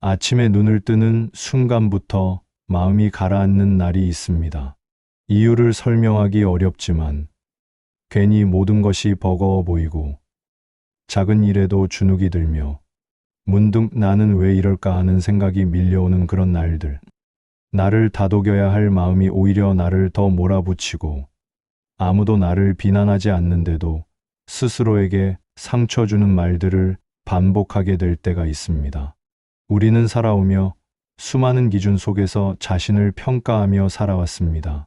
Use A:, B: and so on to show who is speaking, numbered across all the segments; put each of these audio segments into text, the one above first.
A: 아침에 눈을 뜨는 순간부터 마음이 가라앉는 날이 있습니다. 이유를 설명하기 어렵지만 괜히 모든 것이 버거워 보이고 작은 일에도 주눅이 들며 문득 나는 왜 이럴까 하는 생각이 밀려오는 그런 날들. 나를 다독여야 할 마음이 오히려 나를 더 몰아붙이고 아무도 나를 비난하지 않는데도 스스로에게 상처 주는 말들을 반복하게 될 때가 있습니다. 우리는 살아오며 수많은 기준 속에서 자신을 평가하며 살아왔습니다.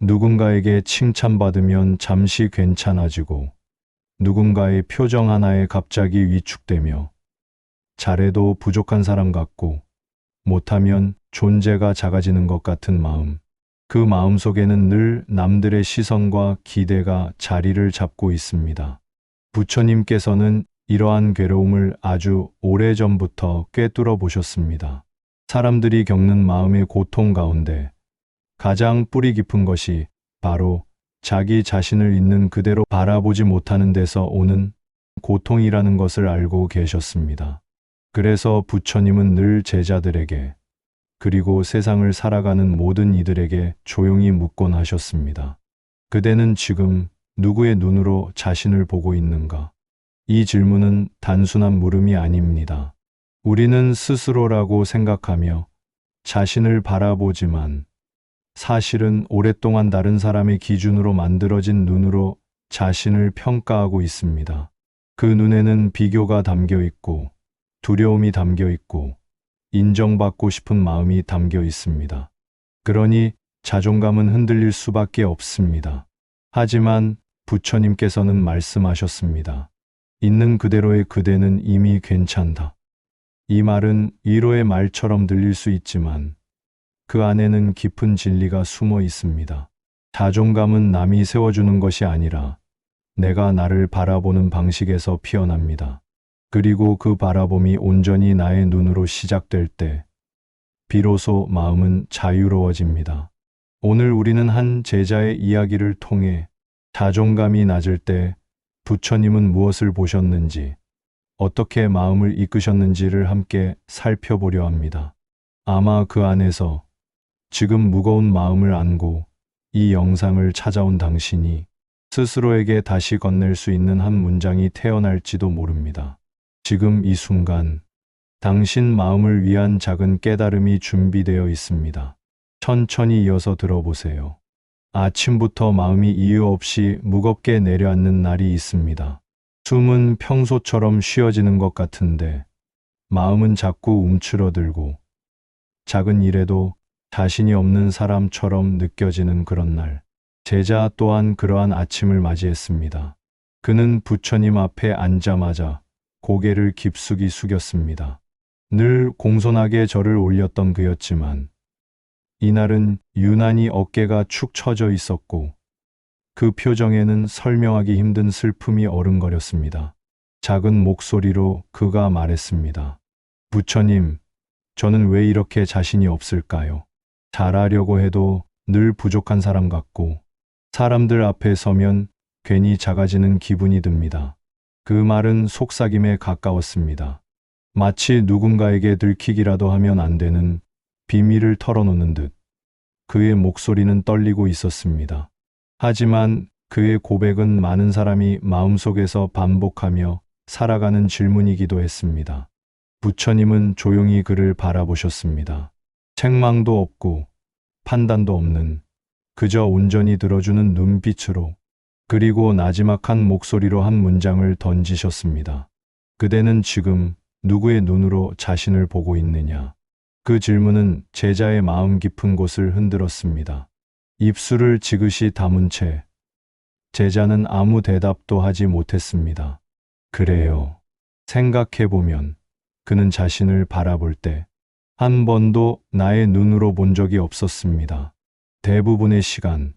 A: 누군가에게 칭찬받으면 잠시 괜찮아지고 누군가의 표정 하나에 갑자기 위축되며 잘해도 부족한 사람 같고 못하면 존재가 작아지는 것 같은 마음. 그 마음 속에는 늘 남들의 시선과 기대가 자리를 잡고 있습니다. 부처님께서는 이러한 괴로움을 아주 오래전부터 꿰뚫어 보셨습니다. 사람들이 겪는 마음의 고통 가운데 가장 뿌리 깊은 것이 바로 자기 자신을 있는 그대로 바라보지 못하는 데서 오는 고통이라는 것을 알고 계셨습니다. 그래서 부처님은 늘 제자들에게 그리고 세상을 살아가는 모든 이들에게 조용히 묻곤 하셨습니다. 그대는 지금 누구의 눈으로 자신을 보고 있는가? 이 질문은 단순한 물음이 아닙니다. 우리는 스스로라고 생각하며 자신을 바라보지만 사실은 오랫동안 다른 사람의 기준으로 만들어진 눈으로 자신을 평가하고 있습니다. 그 눈에는 비교가 담겨 있고 두려움이 담겨 있고 인정받고 싶은 마음이 담겨 있습니다. 그러니 자존감은 흔들릴 수밖에 없습니다. 하지만 부처님께서는 말씀하셨습니다. 있는 그대로의 그대는 이미 괜찮다. 이 말은 위로의 말처럼 들릴 수 있지만 그 안에는 깊은 진리가 숨어 있습니다. 자존감은 남이 세워주는 것이 아니라 내가 나를 바라보는 방식에서 피어납니다. 그리고 그 바라봄이 온전히 나의 눈으로 시작될 때 비로소 마음은 자유로워집니다. 오늘 우리는 한 제자의 이야기를 통해 자존감이 낮을 때 부처님은 무엇을 보셨는지, 어떻게 마음을 이끄셨는지를 함께 살펴보려 합니다. 아마 그 안에서 지금 무거운 마음을 안고 이 영상을 찾아온 당신이 스스로에게 다시 건넬 수 있는 한 문장이 태어날지도 모릅니다. 지금 이 순간 당신 마음을 위한 작은 깨달음이 준비되어 있습니다. 천천히 이어서 들어보세요. 아침부터 마음이 이유 없이 무겁게 내려앉는 날이 있습니다. 숨은 평소처럼 쉬어지는 것 같은데 마음은 자꾸 움츠러들고 작은 일에도 자신이 없는 사람처럼 느껴지는 그런 날. 제자 또한 그러한 아침을 맞이했습니다. 그는 부처님 앞에 앉자마자 고개를 깊숙이 숙였습니다. 늘 공손하게 절을 올렸던 그였지만 이날은 유난히 어깨가 축 처져 있었고 그 표정에는 설명하기 힘든 슬픔이 어른거렸습니다. 작은 목소리로 그가 말했습니다. 부처님, 저는 왜 이렇게 자신이 없을까요? 잘하려고 해도 늘 부족한 사람 같고 사람들 앞에 서면 괜히 작아지는 기분이 듭니다. 그 말은 속삭임에 가까웠습니다. 마치 누군가에게 들키기라도 하면 안 되는 비밀을 털어놓는 듯 그의 목소리는 떨리고 있었습니다. 하지만 그의 고백은 많은 사람이 마음속에서 반복하며 살아가는 질문이기도 했습니다. 부처님은 조용히 그를 바라보셨습니다. 책망도 없고 판단도 없는 그저 온전히 들어주는 눈빛으로 그리고 나지막한 목소리로 한 문장을 던지셨습니다. 그대는 지금 누구의 눈으로 자신을 보고 있느냐? 그 질문은 제자의 마음 깊은 곳을 흔들었습니다. 입술을 지그시 다문 채 제자는 아무 대답도 하지 못했습니다. 그래요. 생각해보면 그는 자신을 바라볼 때 한 번도 나의 눈으로 본 적이 없었습니다. 대부분의 시간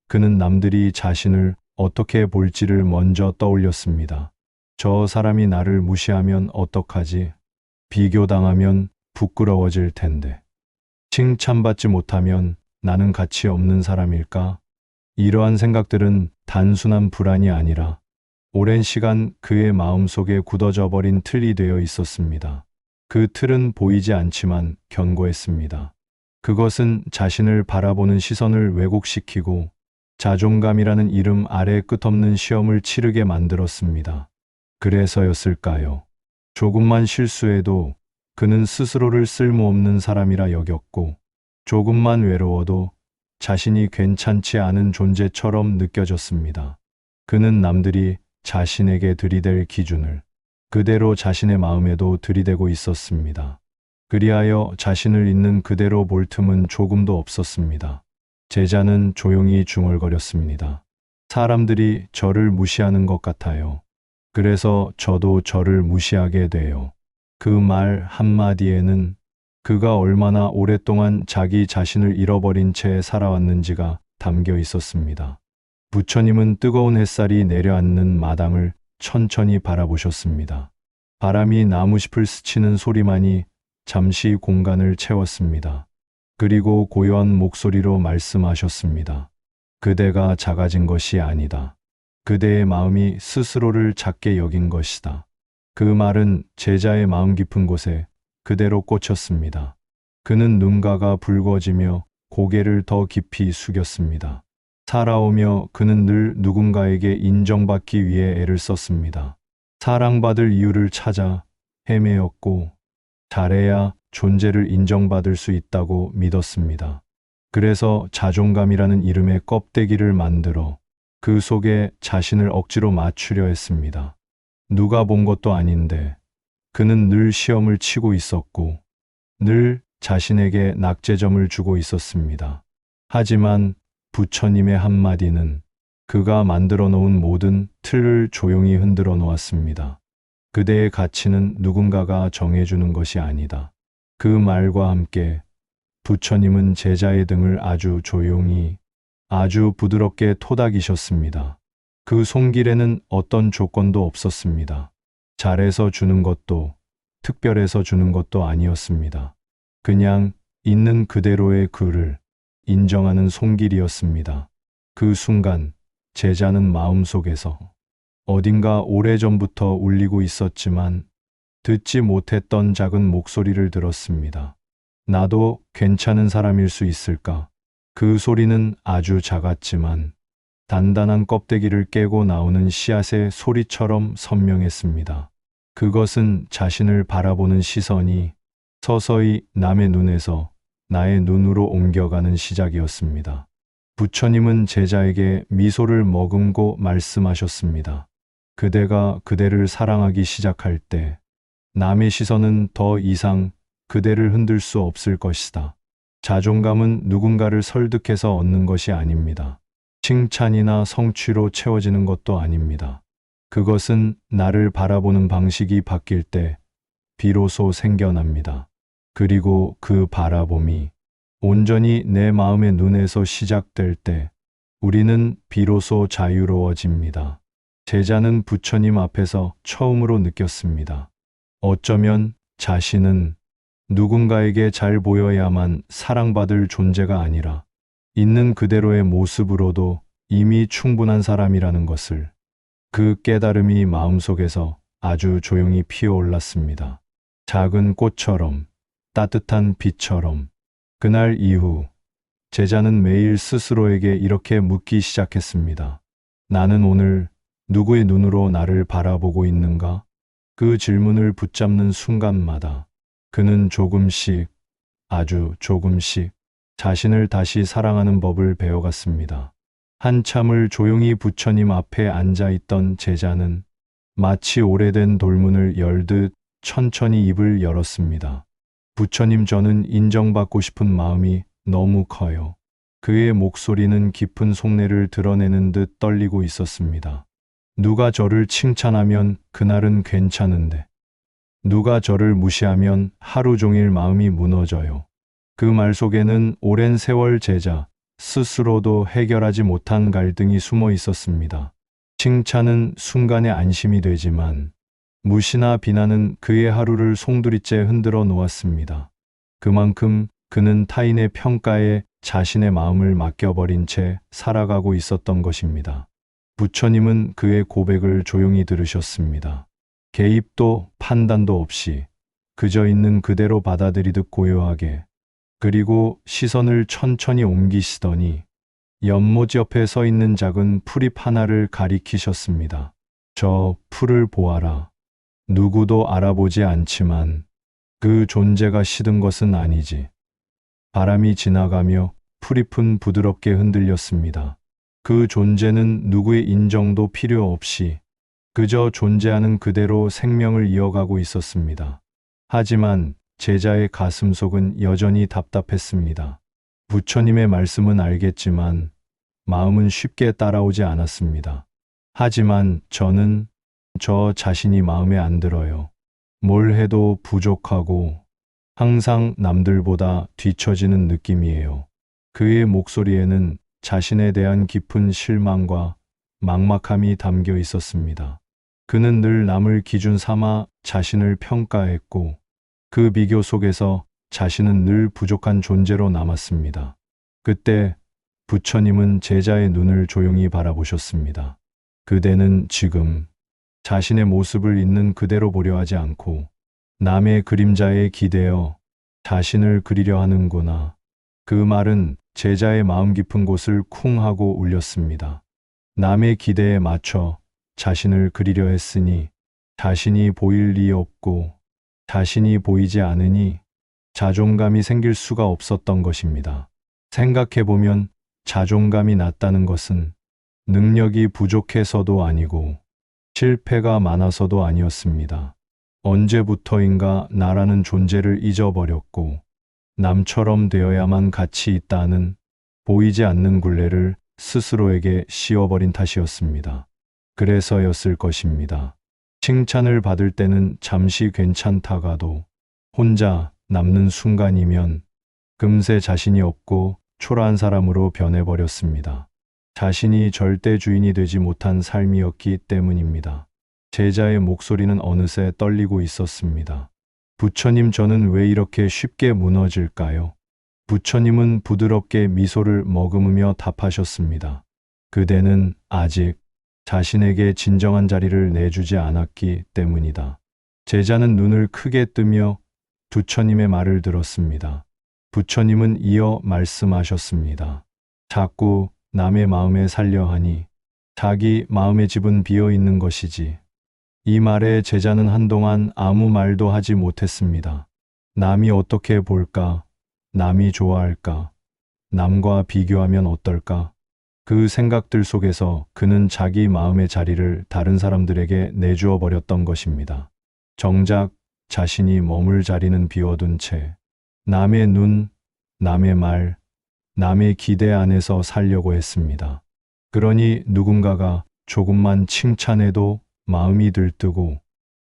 A: 그는 남들이 자신을 어떻게 볼지를 먼저 떠올렸습니다. 저 사람이 나를 무시하면 어떡하지? 비교당하면 부끄러워질 텐데. 칭찬받지 못하면 나는 가치 없는 사람일까? 이러한 생각들은 단순한 불안이 아니라 오랜 시간 그의 마음속에 굳어져 버린 틀이 되어 있었습니다. 그 틀은 보이지 않지만 견고했습니다. 그것은 자신을 바라보는 시선을 왜곡시키고 자존감이라는 이름 아래 끝없는 시험을 치르게 만들었습니다. 그래서였을까요? 조금만 실수해도 그는 스스로를 쓸모없는 사람이라 여겼고, 조금만 외로워도 자신이 괜찮지 않은 존재처럼 느껴졌습니다. 그는 남들이 자신에게 들이댈 기준을 그대로 자신의 마음에도 들이대고 있었습니다. 그리하여 자신을 있는 그대로 볼 틈은 조금도 없었습니다. 제자는 조용히 중얼거렸습니다. 사람들이 저를 무시하는 것 같아요. 그래서 저도 저를 무시하게 돼요. 그 말 한마디에는 그가 얼마나 오랫동안 자기 자신을 잃어버린 채 살아왔는지가 담겨 있었습니다. 부처님은 뜨거운 햇살이 내려앉는 마당을 천천히 바라보셨습니다. 바람이 나무잎을 스치는 소리만이 잠시 공간을 채웠습니다. 그리고 고요한 목소리로 말씀하셨습니다. 그대가 작아진 것이 아니다. 그대의 마음이 스스로를 작게 여긴 것이다. 그 말은 제자의 마음 깊은 곳에 그대로 꽂혔습니다. 그는 눈가가 붉어지며 고개를 더 깊이 숙였습니다. 살아오며 그는 늘 누군가에게 인정받기 위해 애를 썼습니다. 사랑받을 이유를 찾아 헤매었고, 잘해야 존재를 인정받을 수 있다고 믿었습니다. 그래서 자존감이라는 이름의 껍데기를 만들어 그 속에 자신을 억지로 맞추려 했습니다. 누가 본 것도 아닌데 그는 늘 시험을 치고 있었고, 늘 자신에게 낙제점을 주고 있었습니다. 하지만 부처님의 한마디는 그가 만들어 놓은 모든 틀을 조용히 흔들어 놓았습니다. 그대의 가치는 누군가가 정해주는 것이 아니다. 그 말과 함께 부처님은 제자의 등을 아주 조용히, 아주 부드럽게 토닥이셨습니다. 그 손길에는 어떤 조건도 없었습니다. 잘해서 주는 것도, 특별해서 주는 것도 아니었습니다. 그냥 있는 그대로의 그를 인정하는 손길이었습니다. 그 순간 제자는 마음속에서 어딘가 오래전부터 울리고 있었지만 듣지 못했던 작은 목소리를 들었습니다. 나도 괜찮은 사람일 수 있을까? 그 소리는 아주 작았지만 단단한 껍데기를 깨고 나오는 씨앗의 소리처럼 선명했습니다. 그것은 자신을 바라보는 시선이 서서히 남의 눈에서 나의 눈으로 옮겨가는 시작이었습니다. 부처님은 제자에게 미소를 머금고 말씀하셨습니다. 그대가 그대를 사랑하기 시작할 때 남의 시선은 더 이상 그대를 흔들 수 없을 것이다. 자존감은 누군가를 설득해서 얻는 것이 아닙니다. 칭찬이나 성취로 채워지는 것도 아닙니다. 그것은 나를 바라보는 방식이 바뀔 때 비로소 생겨납니다. 그리고 그 바라봄이 온전히 내 마음의 눈에서 시작될 때 우리는 비로소 자유로워집니다. 제자는 부처님 앞에서 처음으로 느꼈습니다. 어쩌면 자신은 누군가에게 잘 보여야만 사랑받을 존재가 아니라 있는 그대로의 모습으로도 이미 충분한 사람이라는 것을. 그 깨달음이 마음속에서 아주 조용히 피어올랐습니다. 작은 꽃처럼, 따뜻한 빛처럼. 그날 이후 제자는 매일 스스로에게 이렇게 묻기 시작했습니다. 나는 오늘 누구의 눈으로 나를 바라보고 있는가? 그 질문을 붙잡는 순간마다 그는 조금씩, 아주 조금씩 자신을 다시 사랑하는 법을 배워갔습니다. 한참을 조용히 부처님 앞에 앉아 있던 제자는 마치 오래된 돌문을 열듯 천천히 입을 열었습니다. 부처님, 저는 인정받고 싶은 마음이 너무 커요. 그의 목소리는 깊은 속내를 드러내는 듯 떨리고 있었습니다. 누가 저를 칭찬하면 그날은 괜찮은데, 누가 저를 무시하면 하루 종일 마음이 무너져요. 그 말 속에는 오랜 세월 제자 스스로도 해결하지 못한 갈등이 숨어 있었습니다. 칭찬은 순간의 안심이 되지만 무시나 비난은 그의 하루를 송두리째 흔들어 놓았습니다. 그만큼 그는 타인의 평가에 자신의 마음을 맡겨버린 채 살아가고 있었던 것입니다. 부처님은 그의 고백을 조용히 들으셨습니다. 개입도 판단도 없이 그저 있는 그대로 받아들이듯 고요하게, 그리고 시선을 천천히 옮기시더니 연못 옆에 서 있는 작은 풀잎 하나를 가리키셨습니다. 저 풀을 보아라. 누구도 알아보지 않지만 그 존재가 시든 것은 아니지. 바람이 지나가며 풀잎은 부드럽게 흔들렸습니다. 그 존재는 누구의 인정도 필요 없이 그저 존재하는 그대로 생명을 이어가고 있었습니다. 하지만 제자의 가슴속은 여전히 답답했습니다. 부처님의 말씀은 알겠지만 마음은 쉽게 따라오지 않았습니다. 하지만 저는 저 자신이 마음에 안 들어요. 뭘 해도 부족하고 항상 남들보다 뒤처지는 느낌이에요. 그의 목소리에는 자신에 대한 깊은 실망과 막막함이 담겨 있었습니다. 그는 늘 남을 기준 삼아 자신을 평가했고 그 비교 속에서 자신은 늘 부족한 존재로 남았습니다. 그때 부처님은 제자의 눈을 조용히 바라보셨습니다. 그대는 지금 자신의 모습을 있는 그대로 보려 하지 않고 남의 그림자에 기대어 자신을 그리려 하는구나. 그 말은 제자의 마음 깊은 곳을 쿵 하고 울렸습니다. 남의 기대에 맞춰 자신을 그리려 했으니 자신이 보일 리 없고 자신이 보이지 않으니 자존감이 생길 수가 없었던 것입니다. 생각해보면 자존감이 낮다는 것은 능력이 부족해서도 아니고 실패가 많아서도 아니었습니다. 언제부터인가 나라는 존재를 잊어버렸고 남처럼 되어야만 가치 있다는 보이지 않는 굴레를 스스로에게 씌워버린 탓이었습니다. 그래서였을 것입니다. 칭찬을 받을 때는 잠시 괜찮다가도 혼자 남는 순간이면 금세 자신이 없고 초라한 사람으로 변해버렸습니다. 자신이 절대 주인이 되지 못한 삶이었기 때문입니다. 제자의 목소리는 어느새 떨리고 있었습니다. 부처님, 저는 왜 이렇게 쉽게 무너질까요? 부처님은 부드럽게 미소를 머금으며 답하셨습니다. 그대는 아직 자신에게 진정한 자리를 내주지 않았기 때문이다. 제자는 눈을 크게 뜨며 부처님의 말을 들었습니다. 부처님은 이어 말씀하셨습니다. 자꾸 남의 마음에 살려 하니 자기 마음의 집은 비어 있는 것이지. 이 말에 제자는 한동안 아무 말도 하지 못했습니다. 남이 어떻게 볼까? 남이 좋아할까? 남과 비교하면 어떨까? 그 생각들 속에서 그는 자기 마음의 자리를 다른 사람들에게 내주어 버렸던 것입니다. 정작 자신이 머물 자리는 비워둔 채 남의 눈, 남의 말, 남의 기대 안에서 살려고 했습니다. 그러니 누군가가 조금만 칭찬해도 마음이 들뜨고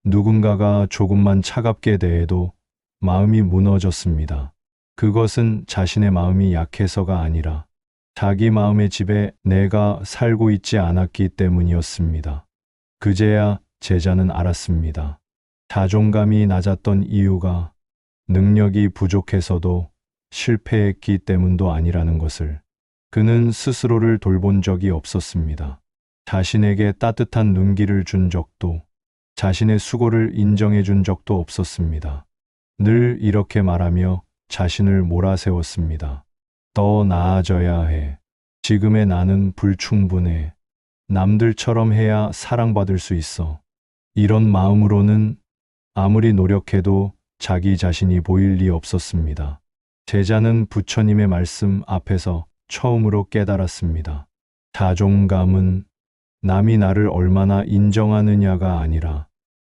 A: 누군가가 조금만 차갑게 대해도 마음이 무너졌습니다. 그것은 자신의 마음이 약해서가 아니라 자기 마음의 집에 내가 살고 있지 않았기 때문이었습니다. 그제야 제자는 알았습니다. 자존감이 낮았던 이유가 능력이 부족해서도 실패했기 때문도 아니라는 것을. 그는 스스로를 돌본 적이 없었습니다. 자신에게 따뜻한 눈길을 준 적도, 자신의 수고를 인정해 준 적도 없었습니다. 늘 이렇게 말하며 자신을 몰아세웠습니다. 더 나아져야 해. 지금의 나는 불충분해. 남들처럼 해야 사랑받을 수 있어. 이런 마음으로는 아무리 노력해도 자기 자신이 보일 리 없었습니다. 제자는 부처님의 말씀 앞에서 처음으로 깨달았습니다. 자존감은 남이 나를 얼마나 인정하느냐가 아니라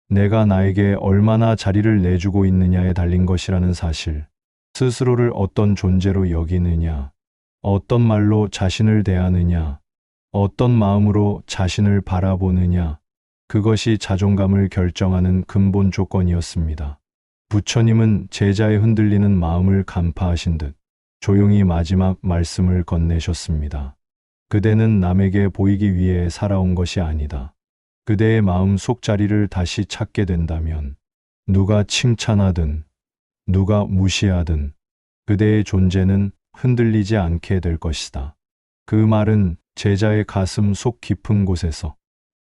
A: 내가 나에게 얼마나 자리를 내주고 있느냐에 달린 것이라는 사실. 스스로를 어떤 존재로 여기느냐, 어떤 말로 자신을 대하느냐, 어떤 마음으로 자신을 바라보느냐, 그것이 자존감을 결정하는 근본 조건이었습니다. 부처님은 제자의 흔들리는 마음을 간파하신 듯 조용히 마지막 말씀을 건네셨습니다. 그대는 남에게 보이기 위해 살아온 것이 아니다. 그대의 마음 속 자리를 다시 찾게 된다면 누가 칭찬하든 누가 무시하든 그대의 존재는 흔들리지 않게 될 것이다. 그 말은 제자의 가슴 속 깊은 곳에서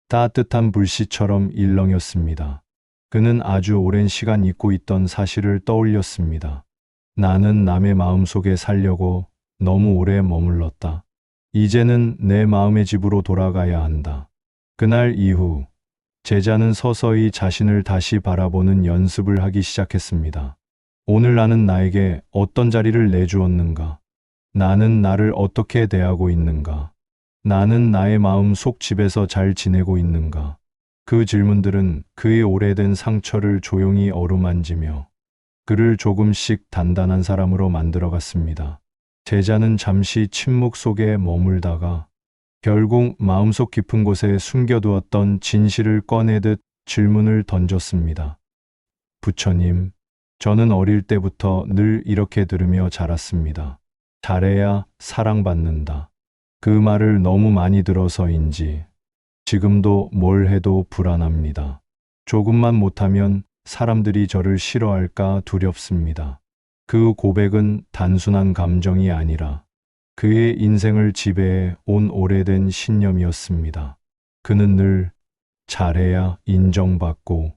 A: 따뜻한 불씨처럼 일렁였습니다. 그는 아주 오랜 시간 잊고 있던 사실을 떠올렸습니다. 나는 남의 마음속에 살려고 너무 오래 머물렀다. 이제는 내 마음의 집으로 돌아가야 한다. 그날 이후 제자는 서서히 자신을 다시 바라보는 연습을 하기 시작했습니다. 오늘 나는 나에게 어떤 자리를 내주었는가? 나는 나를 어떻게 대하고 있는가? 나는 나의 마음 속 집에서 잘 지내고 있는가? 그 질문들은 그의 오래된 상처를 조용히 어루만지며 그를 조금씩 단단한 사람으로 만들어갔습니다. 제자는 잠시 침묵 속에 머물다가 결국 마음속 깊은 곳에 숨겨두었던 진실을 꺼내듯 질문을 던졌습니다. 부처님, 저는 어릴 때부터 늘 이렇게 들으며 자랐습니다. 잘해야 사랑받는다. 그 말을 너무 많이 들어서인지 지금도 뭘 해도 불안합니다. 조금만 못하면 사람들이 저를 싫어할까 두렵습니다. 그 고백은 단순한 감정이 아니라 그의 인생을 지배해 온 오래된 신념이었습니다. 그는 늘 잘해야 인정받고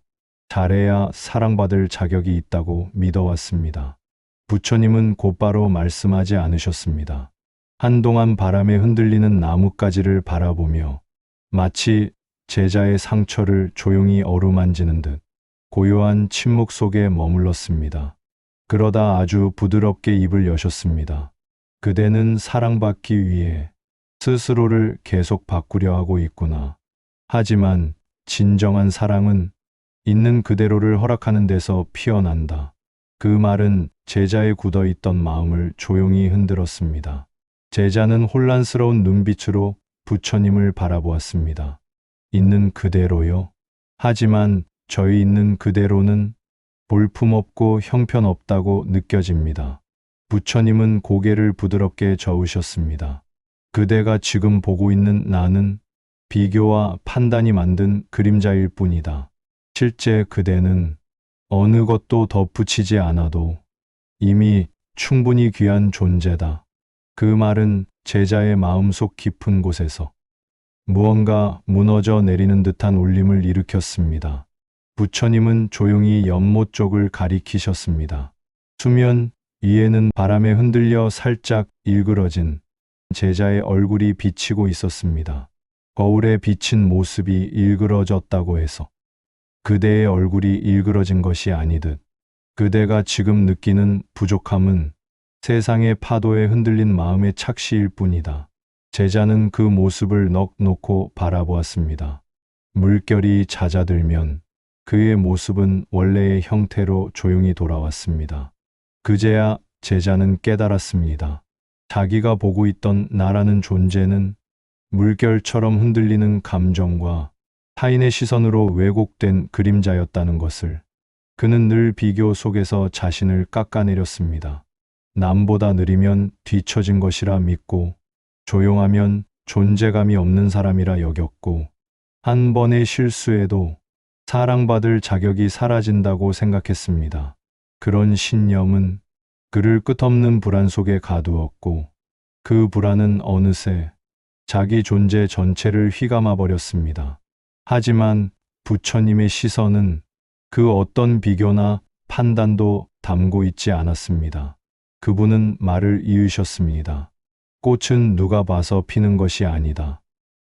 A: 잘해야 사랑받을 자격이 있다고 믿어왔습니다. 부처님은 곧바로 말씀하지 않으셨습니다. 한동안 바람에 흔들리는 나뭇가지를 바라보며 마치 제자의 상처를 조용히 어루만지는 듯 고요한 침묵 속에 머물렀습니다. 그러다 아주 부드럽게 입을 여셨습니다. 그대는 사랑받기 위해 스스로를 계속 바꾸려 하고 있구나. 하지만 진정한 사랑은 있는 그대로를 허락하는 데서 피어난다. 그 말은 제자의 굳어있던 마음을 조용히 흔들었습니다. 제자는 혼란스러운 눈빛으로 부처님을 바라보았습니다. 있는 그대로요? 하지만 저희 있는 그대로는 볼품없고 형편없다고 느껴집니다. 부처님은 고개를 부드럽게 저으셨습니다. 그대가 지금 보고 있는 나는 비교와 판단이 만든 그림자일 뿐이다. 실제 그대는 어느 것도 덧붙이지 않아도 이미 충분히 귀한 존재다. 그 말은 제자의 마음속 깊은 곳에서 무언가 무너져 내리는 듯한 울림을 일으켰습니다. 부처님은 조용히 연못 쪽을 가리키셨습니다. 수면 위에는 바람에 흔들려 살짝 일그러진 제자의 얼굴이 비치고 있었습니다. 거울에 비친 모습이 일그러졌다고 해서 그대의 얼굴이 일그러진 것이 아니듯 그대가 지금 느끼는 부족함은 세상의 파도에 흔들린 마음의 착시일 뿐이다. 제자는 그 모습을 넋 놓고 바라보았습니다. 물결이 잦아들면 그의 모습은 원래의 형태로 조용히 돌아왔습니다. 그제야 제자는 깨달았습니다. 자기가 보고 있던 나라는 존재는 물결처럼 흔들리는 감정과 타인의 시선으로 왜곡된 그림자였다는 것을. 그는 늘 비교 속에서 자신을 깎아내렸습니다. 남보다 느리면 뒤처진 것이라 믿고 조용하면 존재감이 없는 사람이라 여겼고 한 번의 실수에도 사랑받을 자격이 사라진다고 생각했습니다. 그런 신념은 그를 끝없는 불안 속에 가두었고 그 불안은 어느새 자기 존재 전체를 휘감아 버렸습니다. 하지만 부처님의 시선은 그 어떤 비교나 판단도 담고 있지 않았습니다. 그분은 말을 이으셨습니다. 꽃은 누가 봐서 피는 것이 아니다.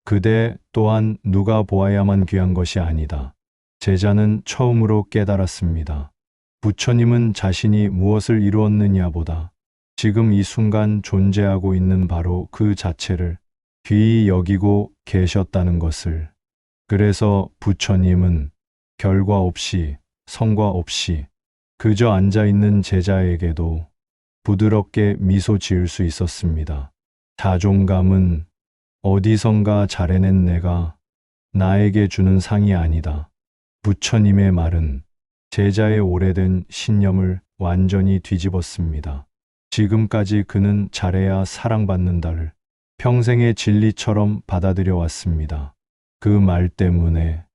A: 그대 또한 누가 보아야만 귀한 것이 아니다. 제자는 처음으로 깨달았습니다. 부처님은 자신이 무엇을 이루었느냐보다 지금 이 순간 존재하고 있는 바로 그 자체를 귀히 여기고 계셨다는 것을. 그래서 부처님은 결과 없이 성과 없이 그저 앉아있는 제자에게도 부드럽게 미소 지을 수 있었습니다. 자존감은 어디선가 잘해낸 내가 나에게 주는 상이 아니다. 부처님의 말은 제자의 오래된 신념을 완전히 뒤집었습니다. 지금까지 그는 잘해야 사랑받는다를 평생의 진리처럼 받아들여 왔습니다. 그 말 때문에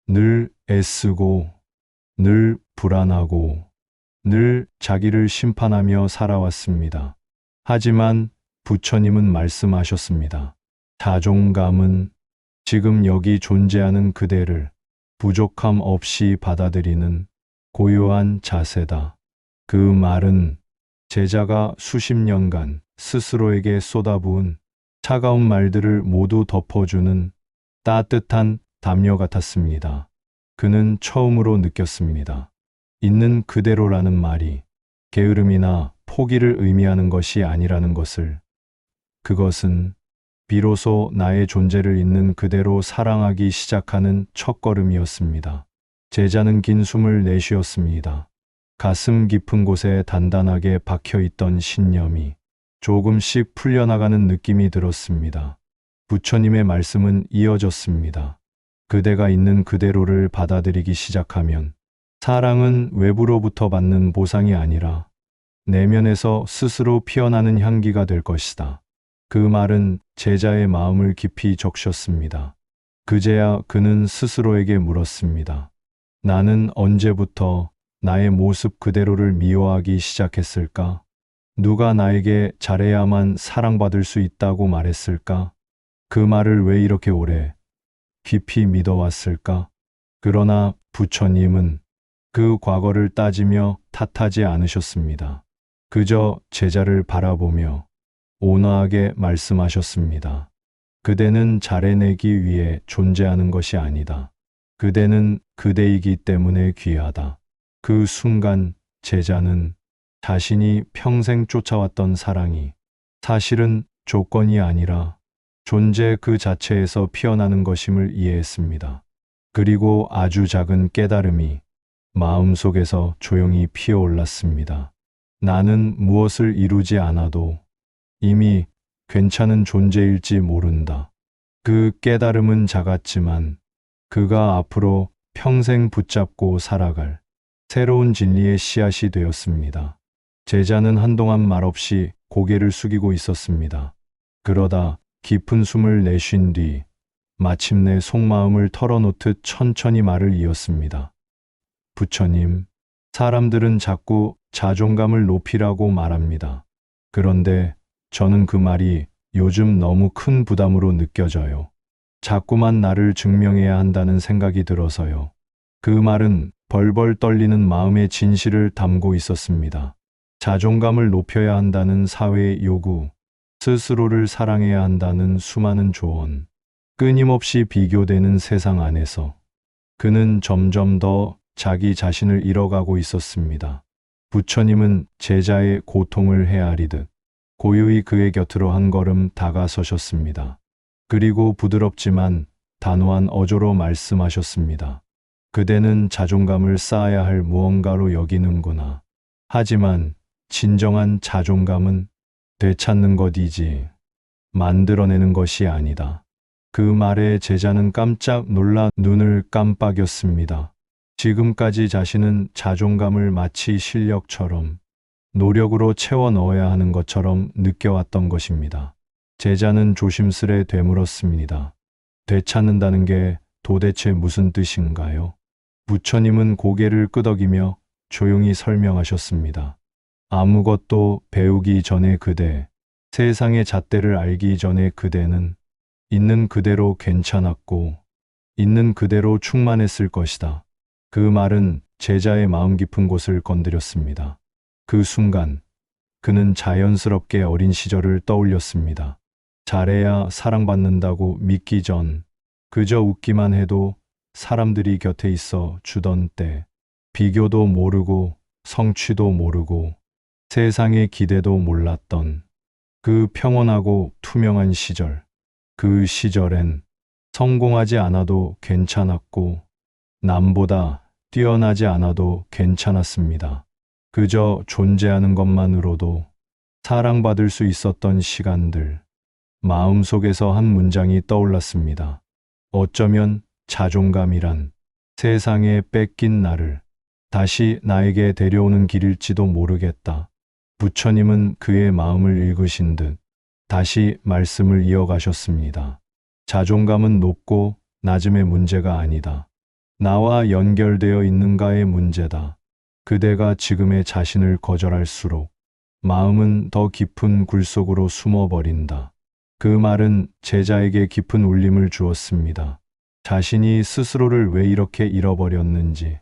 A: 늘 애쓰고 늘 불안하고 늘 자기를 심판하며 살아왔습니다. 하지만 부처님은 말씀하셨습니다. 자존감은 지금 여기 존재하는 그대를 부족함 없이 받아들이는 고요한 자세다. 그 말은 제자가 수십 년간 스스로에게 쏟아부은 차가운 말들을 모두 덮어주는 따뜻한 담요 같았습니다. 그는 처음으로 느꼈습니다. 있는 그대로라는 말이 게으름이나 포기를 의미하는 것이 아니라는 것을. 그것은 비로소 나의 존재를 있는 그대로 사랑하기 시작하는 첫걸음이었습니다. 제자는 긴 숨을 내쉬었습니다. 가슴 깊은 곳에 단단하게 박혀 있던 신념이 조금씩 풀려나가는 느낌이 들었습니다. 부처님의 말씀은 이어졌습니다. 그대가 있는 그대로를 받아들이기 시작하면 사랑은 외부로부터 받는 보상이 아니라 내면에서 스스로 피어나는 향기가 될 것이다. 그 말은 제자의 마음을 깊이 적셨습니다. 그제야 그는 스스로에게 물었습니다. 나는 언제부터 나의 모습 그대로를 미워하기 시작했을까? 누가 나에게 잘해야만 사랑받을 수 있다고 말했을까? 그 말을 왜 이렇게 오래 깊이 믿어왔을까? 그러나 부처님은 그 과거를 따지며 탓하지 않으셨습니다. 그저 제자를 바라보며 온화하게 말씀하셨습니다. 그대는 잘해내기 위해 존재하는 것이 아니다. 그대는 그대이기 때문에 귀하다. 그 순간 제자는 자신이 평생 쫓아왔던 사랑이 사실은 조건이 아니라 존재 그 자체에서 피어나는 것임을 이해했습니다. 그리고 아주 작은 깨달음이 마음속에서 조용히 피어올랐습니다. 나는 무엇을 이루지 않아도 이미 괜찮은 존재일지 모른다. 그 깨달음은 작았지만 그가 앞으로 평생 붙잡고 살아갈 새로운 진리의 씨앗이 되었습니다. 제자는 한동안 말없이 고개를 숙이고 있었습니다. 그러다 깊은 숨을 내쉰 뒤 마침내 속마음을 털어놓듯 천천히 말을 이었습니다. 부처님, 사람들은 자꾸 자존감을 높이라고 말합니다. 그런데 저는 그 말이 요즘 너무 큰 부담으로 느껴져요. 자꾸만 나를 증명해야 한다는 생각이 들어서요. 그 말은 벌벌 떨리는 마음의 진실을 담고 있었습니다. 자존감을 높여야 한다는 사회의 요구, 스스로를 사랑해야 한다는 수많은 조언, 끊임없이 비교되는 세상 안에서 그는 점점 더 자기 자신을 잃어가고 있었습니다. 부처님은 제자의 고통을 헤아리듯 고요히 그의 곁으로 한 걸음 다가서셨습니다. 그리고 부드럽지만 단호한 어조로 말씀하셨습니다. 그대는 자존감을 쌓아야 할 무언가로 여기는구나. 하지만 진정한 자존감은 되찾는 것이지 만들어내는 것이 아니다. 그 말에 제자는 깜짝 놀라 눈을 깜빡였습니다. 지금까지 자신은 자존감을 마치 실력처럼 노력으로 채워 넣어야 하는 것처럼 느껴왔던 것입니다. 제자는 조심스레 되물었습니다. 되찾는다는 게 도대체 무슨 뜻인가요? 부처님은 고개를 끄덕이며 조용히 설명하셨습니다. 아무것도 배우기 전에 그대, 세상의 잣대를 알기 전에 그대는 있는 그대로 괜찮았고, 있는 그대로 충만했을 것이다. 그 말은 제자의 마음 깊은 곳을 건드렸습니다. 그 순간, 그는 자연스럽게 어린 시절을 떠올렸습니다. 잘해야 사랑받는다고 믿기 전, 그저 웃기만 해도 사람들이 곁에 있어 주던 때, 비교도 모르고 성취도 모르고 세상의 기대도 몰랐던 그 평온하고 투명한 시절. 그 시절엔 성공하지 않아도 괜찮았고 남보다 뛰어나지 않아도 괜찮았습니다. 그저 존재하는 것만으로도 사랑받을 수 있었던 시간들. 마음속에서 한 문장이 떠올랐습니다. 어쩌면 자존감이란 세상에 뺏긴 나를 다시 나에게 데려오는 길일지도 모르겠다. 부처님은 그의 마음을 읽으신 듯 다시 말씀을 이어가셨습니다. 자존감은 높고 낮음의 문제가 아니다. 나와 연결되어 있는가의 문제다. 그대가 지금의 자신을 거절할수록 마음은 더 깊은 굴 속으로 숨어버린다. 그 말은 제자에게 깊은 울림을 주었습니다. 자신이 스스로를 왜 이렇게 잃어버렸는지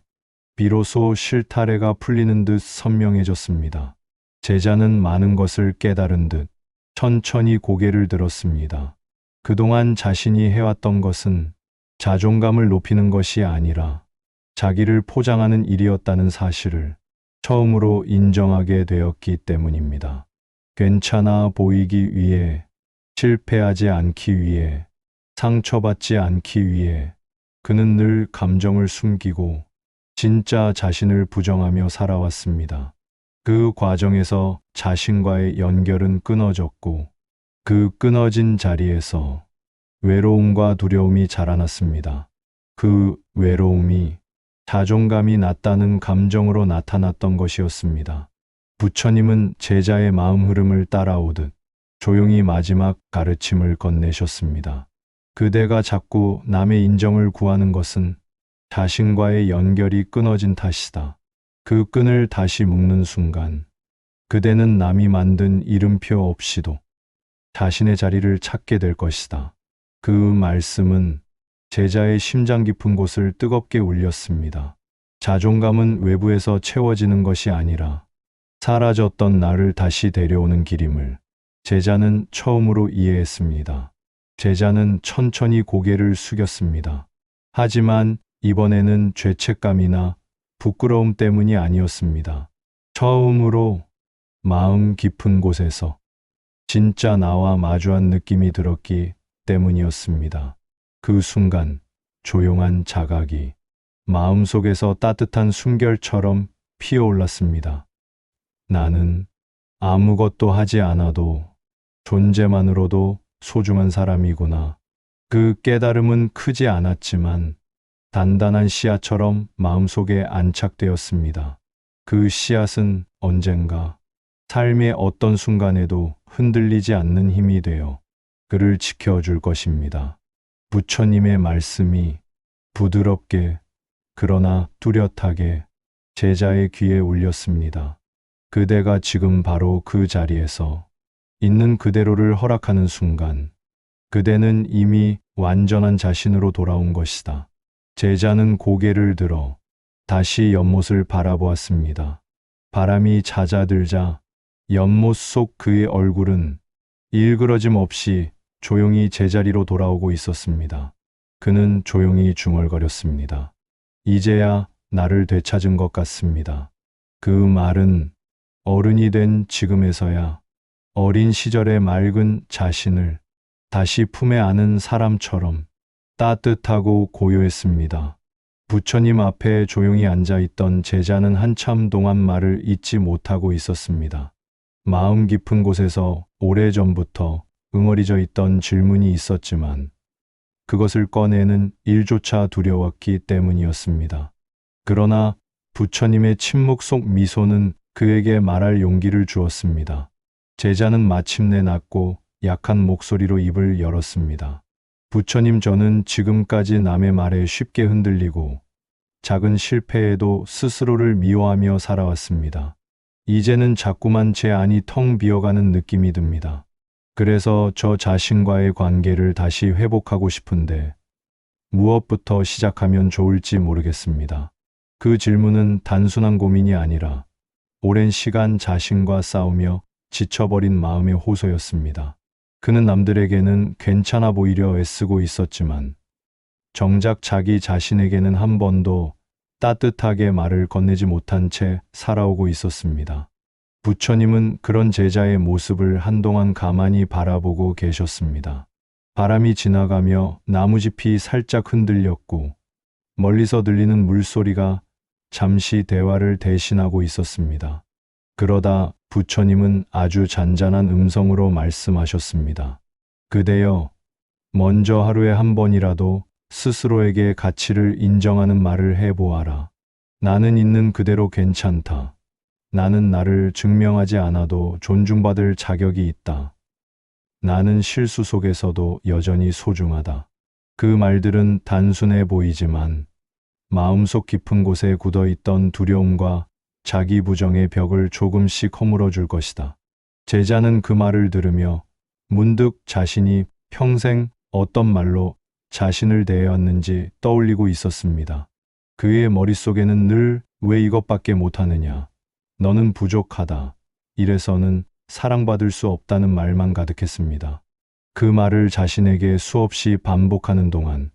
A: 비로소 실타래가 풀리는 듯 선명해졌습니다. 제자는 많은 것을 깨달은 듯 천천히 고개를 들었습니다. 그동안 자신이 해왔던 것은 자존감을 높이는 것이 아니라 자기를 포장하는 일이었다는 사실을 처음으로 인정하게 되었기 때문입니다. 괜찮아 보이기 위해, 실패하지 않기 위해, 상처받지 않기 위해 그는 늘 감정을 숨기고 진짜 자신을 부정하며 살아왔습니다. 그 과정에서 자신과의 연결은 끊어졌고 그 끊어진 자리에서 외로움과 두려움이 자라났습니다. 그 외로움이 자존감이 낮다는 감정으로 나타났던 것이었습니다. 부처님은 제자의 마음 흐름을 따라오듯 조용히 마지막 가르침을 건네셨습니다. 그대가 자꾸 남의 인정을 구하는 것은 자신과의 연결이 끊어진 탓이다. 그 끈을 다시 묶는 순간 그대는 남이 만든 이름표 없이도 자신의 자리를 찾게 될 것이다. 그 말씀은 제자의 심장 깊은 곳을 뜨겁게 울렸습니다. 자존감은 외부에서 채워지는 것이 아니라 사라졌던 나를 다시 데려오는 길임을 제자는 처음으로 이해했습니다. 제자는 천천히 고개를 숙였습니다. 하지만 이번에는 죄책감이나 부끄러움 때문이 아니었습니다. 처음으로 마음 깊은 곳에서 진짜 나와 마주한 느낌이 들었기 때문이었습니다. 그 순간 조용한 자각이 마음속에서 따뜻한 숨결처럼 피어올랐습니다. 나는 아무것도 하지 않아도 존재만으로도 소중한 사람이구나. 그 깨달음은 크지 않았지만 단단한 씨앗처럼 마음속에 안착되었습니다. 그 씨앗은 언젠가 삶의 어떤 순간에도 흔들리지 않는 힘이 되어 그를 지켜줄 것입니다. 부처님의 말씀이 부드럽게 그러나 뚜렷하게 제자의 귀에 울렸습니다. 그대가 지금 바로 그 자리에서 있는 그대로를 허락하는 순간 그대는 이미 완전한 자신으로 돌아온 것이다. 제자는 고개를 들어 다시 연못을 바라보았습니다. 바람이 잦아들자 연못 속 그의 얼굴은 일그러짐 없이 조용히 제자리로 돌아오고 있었습니다. 그는 조용히 중얼거렸습니다. 이제야 나를 되찾은 것 같습니다. 그 말은 어른이 된 지금에서야 어린 시절의 맑은 자신을 다시 품에 안은 사람처럼 따뜻하고 고요했습니다. 부처님 앞에 조용히 앉아 있던 제자는 한참 동안 말을 잇지 못하고 있었습니다. 마음 깊은 곳에서 오래전부터 응어리져 있던 질문이 있었지만 그것을 꺼내는 일조차 두려웠기 때문이었습니다. 그러나 부처님의 침묵 속 미소는 그에게 말할 용기를 주었습니다. 제자는 마침내 낮고 약한 목소리로 입을 열었습니다. 부처님, 저는 지금까지 남의 말에 쉽게 흔들리고 작은 실패에도 스스로를 미워하며 살아왔습니다. 이제는 자꾸만 제 안이 텅 비어가는 느낌이 듭니다. 그래서 저 자신과의 관계를 다시 회복하고 싶은데 무엇부터 시작하면 좋을지 모르겠습니다. 그 질문은 단순한 고민이 아니라 오랜 시간 자신과 싸우며 지쳐버린 마음의 호소였습니다. 그는 남들에게는 괜찮아 보이려 애쓰고 있었지만 정작 자기 자신에게는 한 번도 따뜻하게 말을 건네지 못한 채 살아오고 있었습니다. 부처님은 그런 제자의 모습을 한동안 가만히 바라보고 계셨습니다. 바람이 지나가며 나무짚이 살짝 흔들렸고 멀리서 들리는 물소리가 잠시 대화를 대신하고 있었습니다. 그러다 부처님은 아주 잔잔한 음성으로 말씀하셨습니다. 그대여, 먼저 하루에 한 번이라도 스스로에게 가치를 인정하는 말을 해보아라. 나는 있는 그대로 괜찮다. 나는 나를 증명하지 않아도 존중받을 자격이 있다. 나는 실수 속에서도 여전히 소중하다. 그 말들은 단순해 보이지만 마음속 깊은 곳에 굳어있던 두려움과 자기 부정의 벽을 조금씩 허물어줄 것이다. 제자는 그 말을 들으며 문득 자신이 평생 어떤 말로 자신을 대해왔는지 떠올리고 있었습니다. 그의 머릿속에는 늘 왜 이것밖에 못하느냐, 너는 부족하다, 이래서는 사랑받을 수 없다는 말만 가득했습니다. 그 말을 자신에게 수없이 반복하는 동안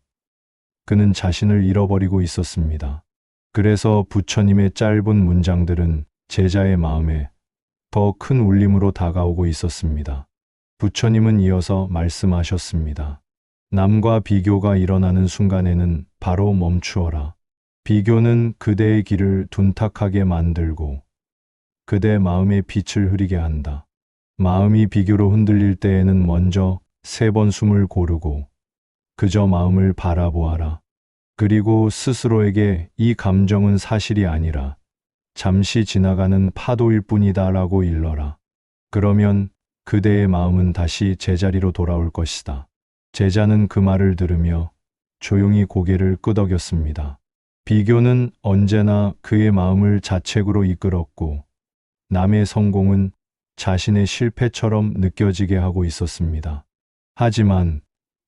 A: 그는 자신을 잃어버리고 있었습니다. 그래서 부처님의 짧은 문장들은 제자의 마음에 더 큰 울림으로 다가오고 있었습니다. 부처님은 이어서 말씀하셨습니다. 남과 비교가 일어나는 순간에는 바로 멈추어라. 비교는 그대의 길을 둔탁하게 만들고 그대 마음의 빛을 흐리게 한다. 마음이 비교로 흔들릴 때에는 먼저 3번 숨을 고르고 그저 마음을 바라보아라. 그리고 스스로에게 이 감정은 사실이 아니라 잠시 지나가는 파도일 뿐이다 라고 일러라. 그러면 그대의 마음은 다시 제자리로 돌아올 것이다. 제자는 그 말을 들으며 조용히 고개를 끄덕였습니다. 비교는 언제나 그의 마음을 자책으로 이끌었고 남의 성공은 자신의 실패처럼 느껴지게 하고 있었습니다. 하지만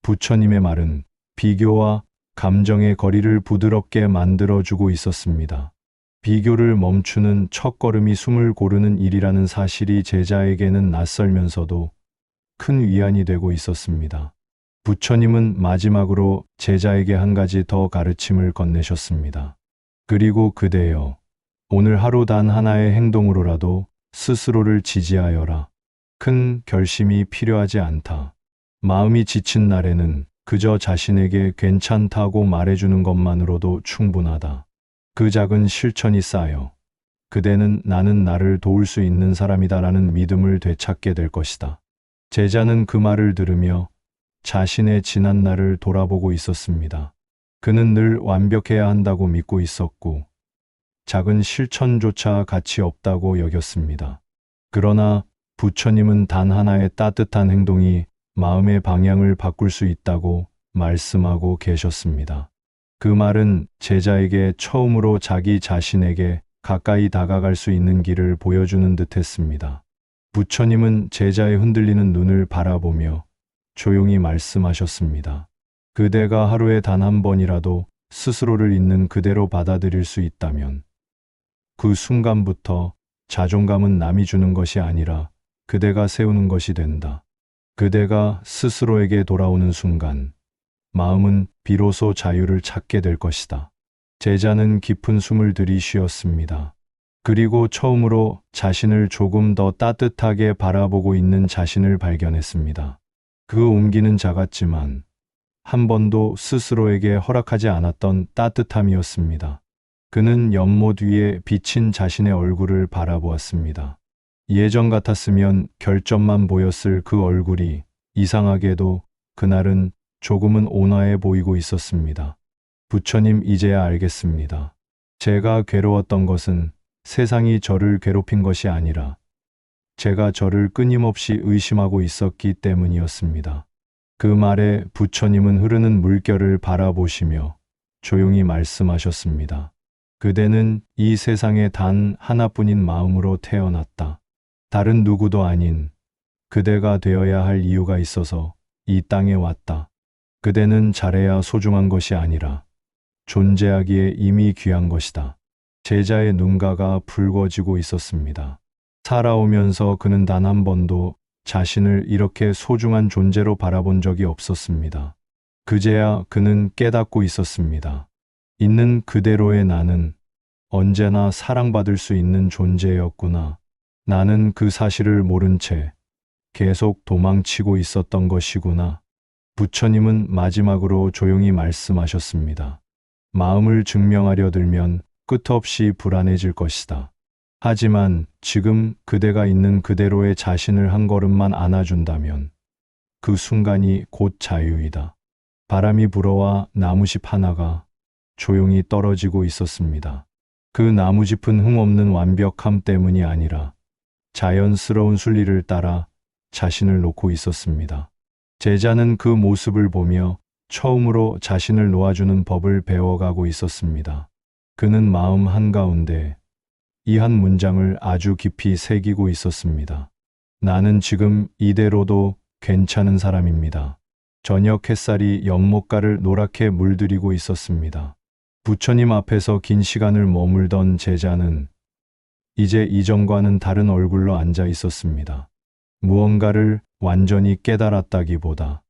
A: 부처님의 말은 비교와 감정의 거리를 부드럽게 만들어주고 있었습니다. 비교를 멈추는 첫걸음이 숨을 고르는 일이라는 사실이 제자에게는 낯설면서도 큰 위안이 되고 있었습니다. 부처님은 마지막으로 제자에게 한 가지 더 가르침을 건네셨습니다. 그리고 그대여, 오늘 하루 단 하나의 행동으로라도 스스로를 지지하여라. 큰 결심이 필요하지 않다. 마음이 지친 날에는 그저 자신에게 괜찮다고 말해주는 것만으로도 충분하다. 그 작은 실천이 쌓여 그대는 나는 나를 도울 수 있는 사람이다라는 믿음을 되찾게 될 것이다. 제자는 그 말을 들으며 자신의 지난 날을 돌아보고 있었습니다. 그는 늘 완벽해야 한다고 믿고 있었고 작은 실천조차 가치 없다고 여겼습니다. 그러나 부처님은 단 하나의 따뜻한 행동이 마음의 방향을 바꿀 수 있다고 말씀하고 계셨습니다. 그 말은 제자에게 처음으로 자기 자신에게 가까이 다가갈 수 있는 길을 보여주는 듯 했습니다. 부처님은 제자의 흔들리는 눈을 바라보며 조용히 말씀하셨습니다. 그대가 하루에 단 한 번이라도 스스로를 있는 그대로 받아들일 수 있다면 그 순간부터 자존감은 남이 주는 것이 아니라 그대가 세우는 것이 된다. 그대가 스스로에게 돌아오는 순간 마음은 비로소 자유를 찾게 될 것이다. 제자는 깊은 숨을 들이쉬었습니다. 그리고 처음으로 자신을 조금 더 따뜻하게 바라보고 있는 자신을 발견했습니다. 그 온기는 작았지만 한 번도 스스로에게 허락하지 않았던 따뜻함이었습니다. 그는 연못 위에 비친 자신의 얼굴을 바라보았습니다. 예전 같았으면 결점만 보였을 그 얼굴이 이상하게도 그날은 조금은 온화해 보이고 있었습니다. 부처님, 이제야 알겠습니다. 제가 괴로웠던 것은 세상이 저를 괴롭힌 것이 아니라 제가 저를 끊임없이 의심하고 있었기 때문이었습니다. 그 말에 부처님은 흐르는 물결을 바라보시며 조용히 말씀하셨습니다. 그대는 이 세상에 단 하나뿐인 마음으로 태어났다. 다른 누구도 아닌 그대가 되어야 할 이유가 있어서 이 땅에 왔다. 그대는 잘해야 소중한 것이 아니라 존재하기에 이미 귀한 것이다. 제자의 눈가가 붉어지고 있었습니다. 살아오면서 그는 단 한 번도 자신을 이렇게 소중한 존재로 바라본 적이 없었습니다. 그제야 그는 깨닫고 있었습니다. 있는 그대로의 나는 언제나 사랑받을 수 있는 존재였구나. 나는 그 사실을 모른 채 계속 도망치고 있었던 것이구나. 부처님은 마지막으로 조용히 말씀하셨습니다. 마음을 증명하려 들면 끝없이 불안해질 것이다. 하지만 지금 그대가 있는 그대로의 자신을 한 걸음만 안아준다면 그 순간이 곧 자유이다. 바람이 불어와 나무짚 하나가 조용히 떨어지고 있었습니다. 그 나무짚은 흠없는 완벽함 때문이 아니라 자연스러운 순리를 따라 자신을 놓고 있었습니다. 제자는 그 모습을 보며 처음으로 자신을 놓아주는 법을 배워가고 있었습니다. 그는 마음 한가운데 이 한 문장을 아주 깊이 새기고 있었습니다. 나는 지금 이대로도 괜찮은 사람입니다. 저녁 햇살이 연못가를 노랗게 물들이고 있었습니다. 부처님 앞에서 긴 시간을 머물던 제자는 이제 이전과는 다른 얼굴로 앉아 있었습니다. 무언가를 완전히 깨달았다기보다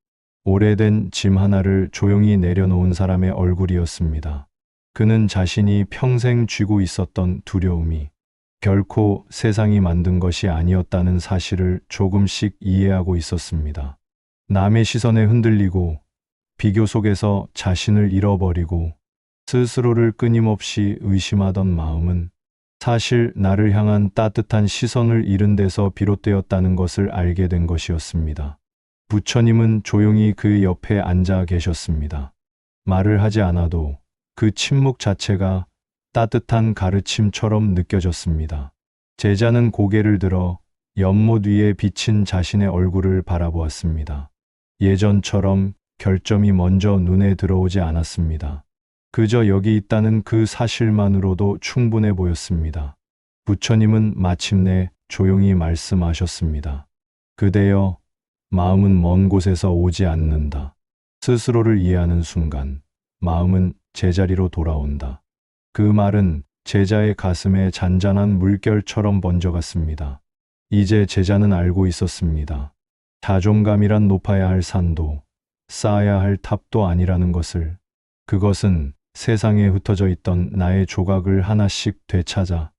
A: 오래된 짐 하나를 조용히 내려놓은 사람의 얼굴이었습니다. 그는 자신이 평생 쥐고 있었던 두려움이 결코 세상이 만든 것이 아니었다는 사실을 조금씩 이해하고 있었습니다. 남의 시선에 흔들리고 비교 속에서 자신을 잃어버리고 스스로를 끊임없이 의심하던 마음은 사실 나를 향한 따뜻한 시선을 잃은 데서 비롯되었다는 것을 알게 된 것이었습니다. 부처님은 조용히 그 옆에 앉아 계셨습니다. 말을 하지 않아도 그 침묵 자체가 따뜻한 가르침처럼 느껴졌습니다. 제자는 고개를 들어 연못 위에 비친 자신의 얼굴을 바라보았습니다. 예전처럼 결점이 먼저 눈에 들어오지 않았습니다. 그저 여기 있다는 그 사실만으로도 충분해 보였습니다. 부처님은 마침내 조용히 말씀하셨습니다. 그대여, 마음은 먼 곳에서 오지 않는다. 스스로를 이해하는 순간 마음은 제자리로 돌아온다. 그 말은 제자의 가슴에 잔잔한 물결처럼 번져갔습니다. 이제 제자는 알고 있었습니다. 자존감이란 높아야 할 산도, 쌓아야 할 탑도 아니라는 것을. 그것은 세상에 흩어져 있던 나의 조각을 하나씩 되찾아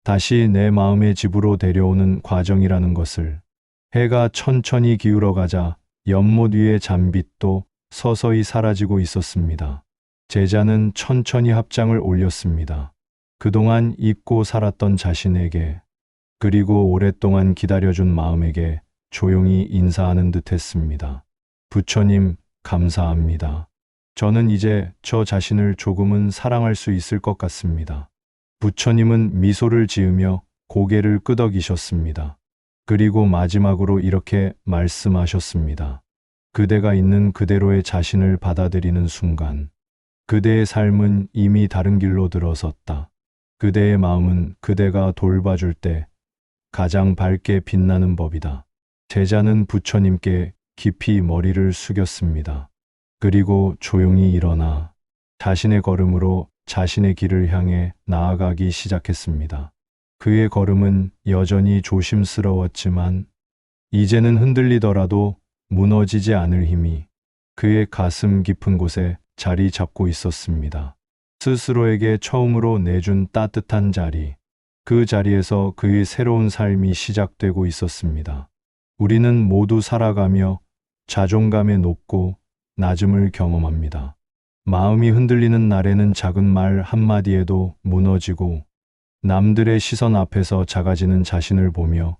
A: 다시 내 마음의 집으로 데려오는 과정이라는 것을. 해가 천천히 기울어가자 연못 위의 잔빛도 서서히 사라지고 있었습니다. 제자는 천천히 합장을 올렸습니다. 그동안 잊고 살았던 자신에게, 그리고 오랫동안 기다려준 마음에게 조용히 인사하는 듯 했습니다. 부처님, 감사합니다. 저는 이제 저 자신을 조금은 사랑할 수 있을 것 같습니다. 부처님은 미소를 지으며 고개를 끄덕이셨습니다. 그리고 마지막으로 이렇게 말씀하셨습니다. 그대가 있는 그대로의 자신을 받아들이는 순간, 그대의 삶은 이미 다른 길로 들어섰다. 그대의 마음은 그대가 돌봐줄 때 가장 밝게 빛나는 법이다. 제자는 부처님께 깊이 머리를 숙였습니다. 그리고 조용히 일어나 자신의 걸음으로 자신의 길을 향해 나아가기 시작했습니다. 그의 걸음은 여전히 조심스러웠지만 이제는 흔들리더라도 무너지지 않을 힘이 그의 가슴 깊은 곳에 자리 잡고 있었습니다. 스스로에게 처음으로 내준 따뜻한 자리, 그 자리에서 그의 새로운 삶이 시작되고 있었습니다. 우리는 모두 살아가며 자존감의 높고 낮음을 경험합니다. 마음이 흔들리는 날에는 작은 말 한마디에도 무너지고 남들의 시선 앞에서 작아지는 자신을 보며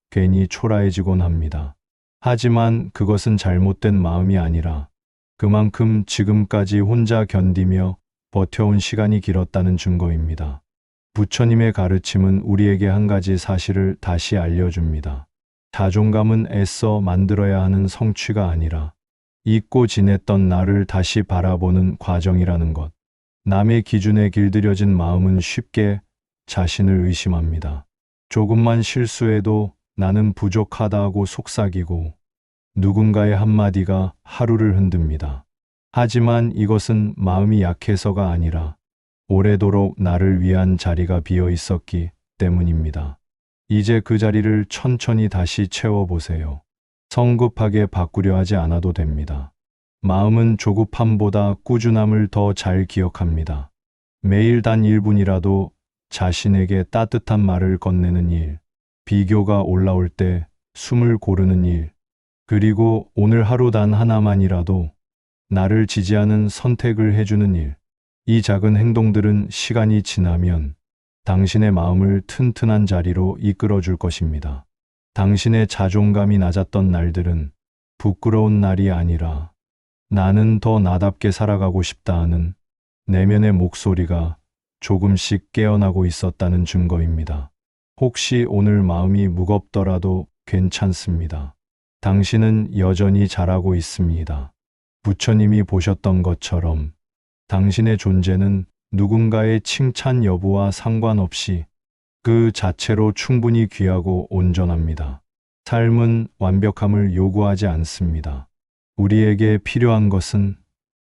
A: 괜히 초라해지곤 합니다. 하지만 그것은 잘못된 마음이 아니라 그만큼 지금까지 혼자 견디며 버텨온 시간이 길었다는 증거입니다. 부처님의 가르침은 우리에게 한 가지 사실을 다시 알려줍니다. 자존감은 애써 만들어야 하는 성취가 아니라 잊고 지냈던 나를 다시 바라보는 과정이라는 것. 남의 기준에 길들여진 마음은 쉽게 자신을 의심합니다. 조금만 실수해도 나는 부족하다고 속삭이고 누군가의 한마디가 하루를 흔듭니다. 하지만 이것은 마음이 약해서가 아니라 오래도록 나를 위한 자리가 비어 있었기 때문입니다. 이제 그 자리를 천천히 다시 채워보세요. 성급하게 바꾸려 하지 않아도 됩니다. 마음은 조급함보다 꾸준함을 더 잘 기억합니다. 매일 단 1분이라도 자신에게 따뜻한 말을 건네는 일, 비교가 올라올 때 숨을 고르는 일, 그리고 오늘 하루 단 하나만이라도 나를 지지하는 선택을 해주는 일. 이 작은 행동들은 시간이 지나면 당신의 마음을 튼튼한 자리로 이끌어 줄 것입니다. 당신의 자존감이 낮았던 날들은 부끄러운 날이 아니라 나는 더 나답게 살아가고 싶다 하는 내면의 목소리가 조금씩 깨어나고 있었다는 증거입니다. 혹시 오늘 마음이 무겁더라도 괜찮습니다. 당신은 여전히 잘하고 있습니다. 부처님이 보셨던 것처럼 당신의 존재는 누군가의 칭찬 여부와 상관없이 그 자체로 충분히 귀하고 온전합니다. 삶은 완벽함을 요구하지 않습니다. 우리에게 필요한 것은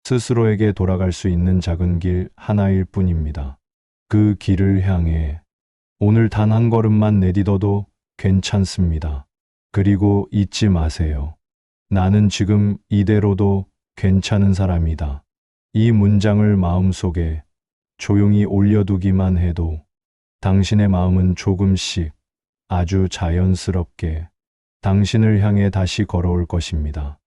A: 스스로에게 돌아갈 수 있는 작은 길 하나일 뿐입니다. 그 길을 향해 오늘 단 한 걸음만 내딛어도 괜찮습니다. 그리고 잊지 마세요. 나는 지금 이대로도 괜찮은 사람이다. 이 문장을 마음속에 조용히 올려두기만 해도 당신의 마음은 조금씩 아주 자연스럽게 당신을 향해 다시 걸어올 것입니다.